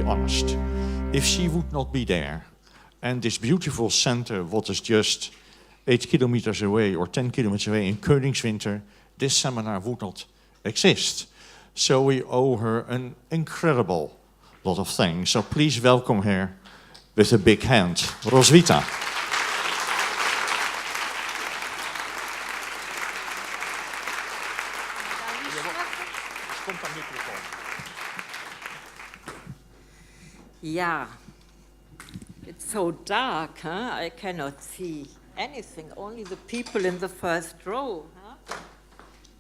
honest. If she would not be there, and this beautiful center, what is just 8 kilometers away or 10 kilometers away in Koningswinter, this seminar would not exist. So we owe her an incredible lot of things. So please welcome her with a big hand. Roswitha. Yeah, it's so dark, huh? I cannot see anything, only the people in the first row. Huh?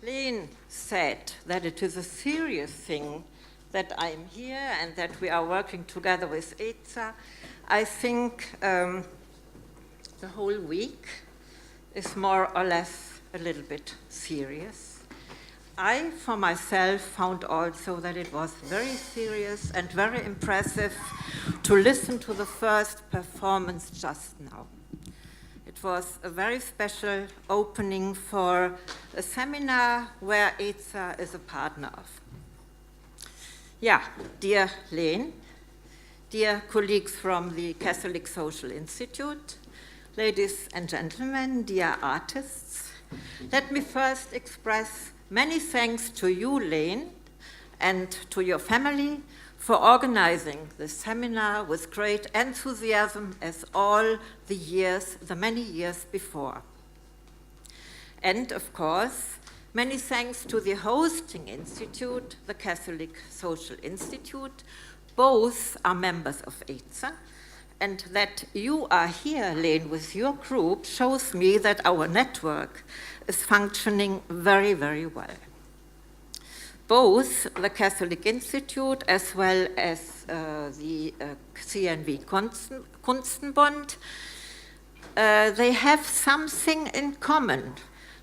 Leen said that it is a serious thing that I'm here and that we are working together with ETSA. I think the whole week is more or less a little bit serious. I, for myself, found also that it was very serious and very impressive to listen to the first performance just now. It was a very special opening for a seminar where ETSA is a partner of. Yeah, dear Leen, dear colleagues from the Catholic Social Institute, ladies and gentlemen, dear artists, let me first express many thanks to you, Leen, and to your family for organizing this seminar with great enthusiasm as all the many years before. And of course, many thanks to the hosting institute, the Catholic Social Institute. Both are members of ETSA, and that you are here, Leen, with your group shows me that our network is functioning very, very well. Both the Catholic Institute as well as the CNV Kunstenbund, they have something in common.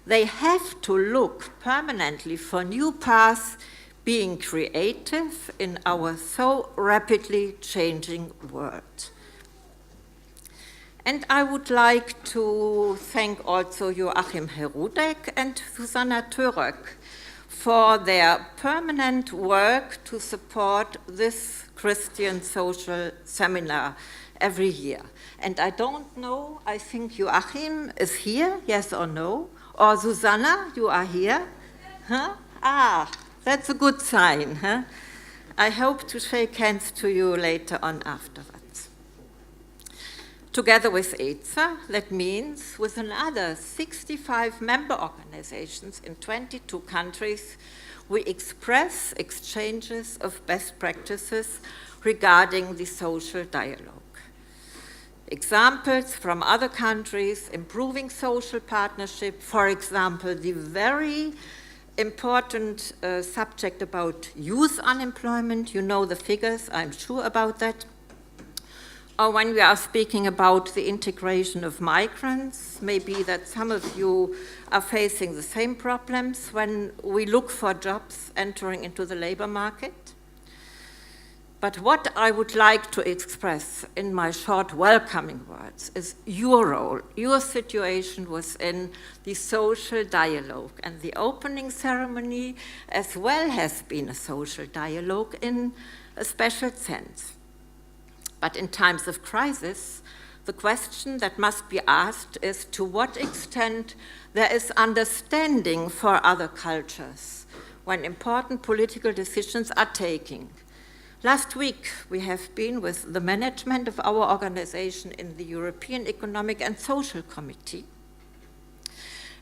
They have to look permanently for new paths, being creative in our so rapidly changing world. And I would like to thank also Joachim Herudek and Susanna Török for their permanent work to support this Christian social seminar every year. And I don't know, I think Joachim is here, yes or no? Or Susanna, you are here? Huh? Ah, that's a good sign. Huh? I hope to shake hands to you later on afterwards. Together with ETSA, that means with another 65 member organizations in 22 countries, we express exchanges of best practices regarding the social dialogue. Examples from other countries improving social partnership, for example, the very important subject about youth unemployment. You know the figures, I'm sure about that. Or when we are speaking about the integration of migrants, maybe that some of you are facing the same problems when we look for jobs entering into the labor market. But what I would like to express in my short welcoming words is your role, your situation within the social dialogue. And the opening ceremony as well has been a social dialogue in a special sense. But in times of crisis, the question that must be asked is to what extent there is understanding for other cultures when important political decisions are taken. Last week, we have been with the management of our organization in the European Economic and Social Committee.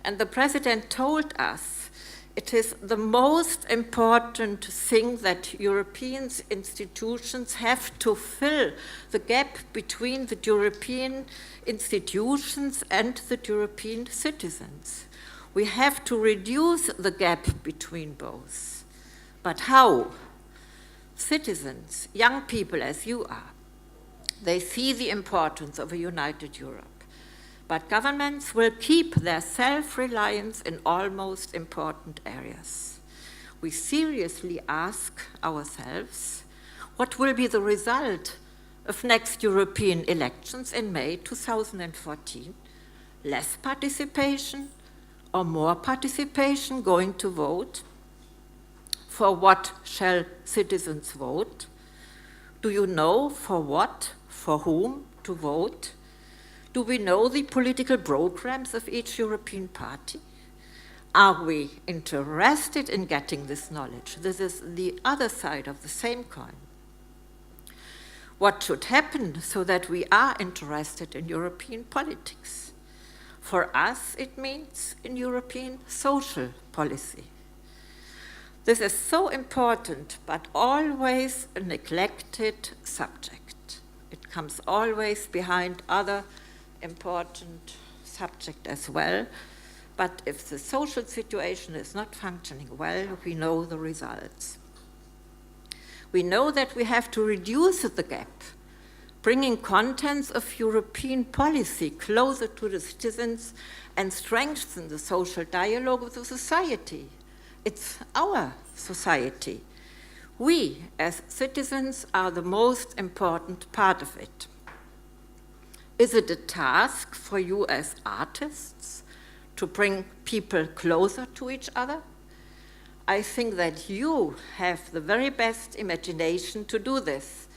And the president told us it is the most important thing that European institutions have to fill the gap between the European institutions and the European citizens. We have to reduce the gap between both. But how? Citizens, young people as you are, they see the importance of a united Europe. But governments will keep their self-reliance in almost important areas. We seriously ask ourselves, what will be the result of next European elections in May 2014? Less participation or more participation going to vote? For what shall citizens vote? Do you know for what, for whom to vote? Do we know the political programs of each European party? Are we interested in getting this knowledge? This is the other side of the same coin. What should happen so that we are interested in European politics? For us, it means in European social policy. This is so important, but always a neglected subject. It comes always behind other important subjects as well. But if the social situation is not functioning well, we know the results. We know that we have to reduce the gap, bringing contents of European policy closer to the citizens and strengthen the social dialogue with the society. It's our society. We, as citizens, are the most important part of it. Is it a task for you as artists to bring people closer to each other? I think that you have the very best imagination to do this,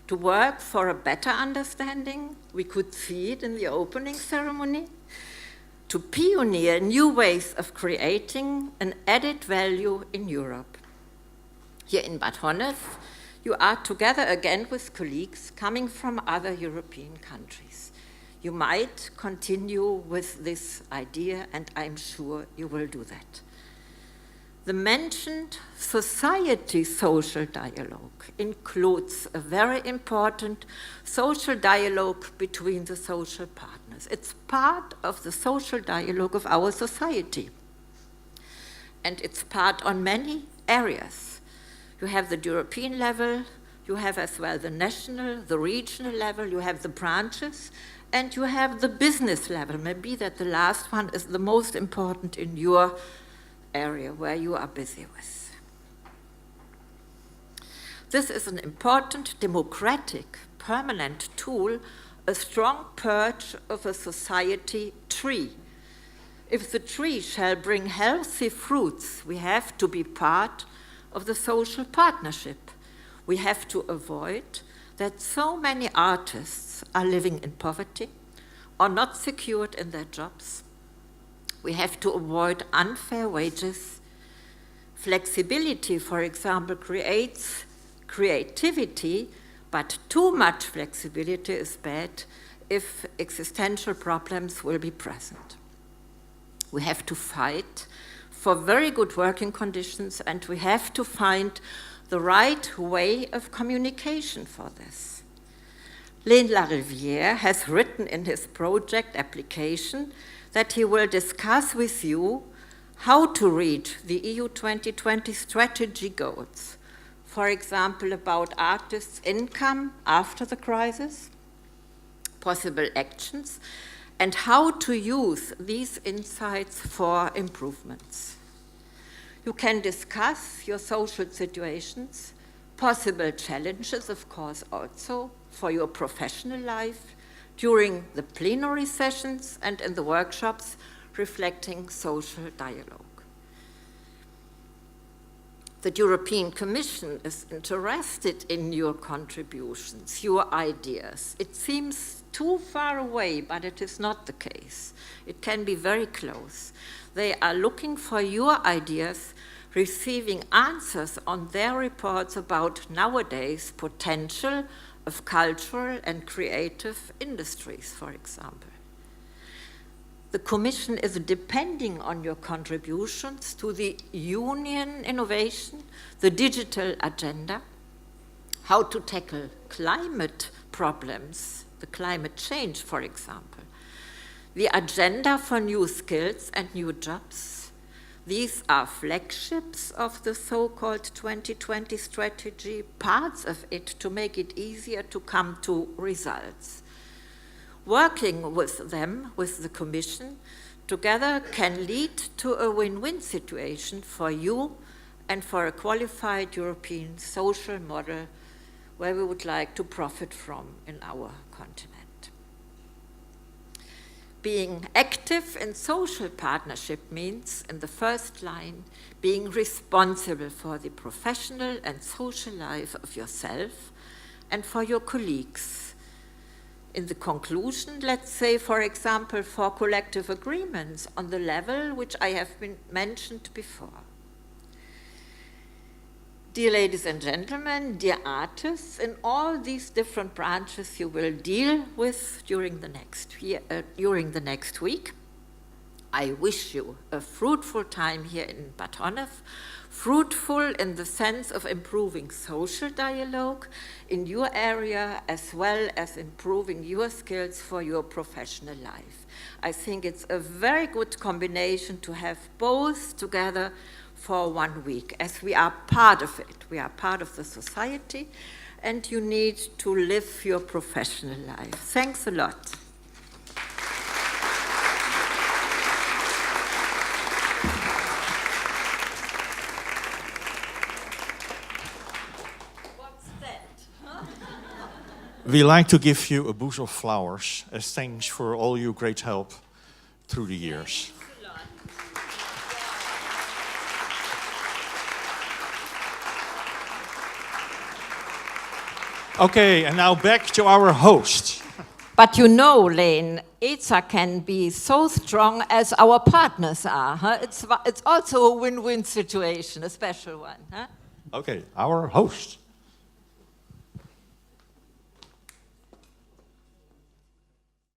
to work for a better understanding. We could see it in the opening ceremony. To pioneer new ways of creating an added value in Europe. Here in Bad Honnef, you are together again with colleagues coming from other European countries. You might continue with this idea, and I'm sure you will do that. The mentioned society-social dialogue includes a very important social dialogue between the social partners. It's part of the social dialogue of our society. And it's part on many areas. You have the European level, you have as well the national, the regional level, you have the branches, and you have the business level. Maybe that the last one is the most important in your area where you are busy with. This is an important democratic, permanent tool, a strong perch of a society tree. If the tree shall bring healthy fruits, we have to be part of the social partnership. We have to avoid that so many artists are living in poverty or not secured in their jobs. We have to avoid unfair wages. Flexibility, for example, creates creativity, but too much flexibility is bad if existential problems will be present. We have to fight for very good working conditions, and we have to find the right way of communication for this. Len Larivière has written in his project application that he will discuss with you how to reach the EU 2020 strategy goals. For example, about artists' income after the crisis, possible actions, and how to use these insights for improvements. You can discuss your social situations, possible challenges, of course, also for your professional life, during the plenary sessions and in the workshops reflecting social dialogue. The European Commission is interested in your contributions, your ideas. It seems too far away, but it is not the case. It can be very close. They are looking for your ideas, receiving answers on their reports about nowadays potential of cultural and creative industries, for example. The Commission is depending on your contributions to the Union innovation, the digital agenda, how to tackle climate problems, the climate change, for example, the agenda for new skills and new jobs. These are flagships of the so-called 2020 strategy, parts of it to make it easier to come to results. Working with them, with the Commission, together can lead to a win-win situation for you and for a qualified European social model where we would like to profit from in our continent. Being active in social partnership means, in the first line, being responsible for the professional and social life of yourself and for your colleagues. In the conclusion, let's say, for example, for collective agreements on the level which I have been mentioned before. Dear ladies and gentlemen, dear artists, in all these different branches you will deal with during the next week, I wish you a fruitful time here in Bad Honnef, fruitful in the sense of improving social dialogue in your area as well as improving your skills for your professional life. I think it's a very good combination to have both together for 1 week, as we are part of it. We are part of the society, and you need to live your professional life. Thanks a lot. What's that? We like to give you a bushel of flowers as thanks for all your great help through the years. Okay, and now back to our host. But you know, Lane, ESA can be so strong as our partners are. Huh? It's also a win-win situation, a special one. Huh? Okay, our host.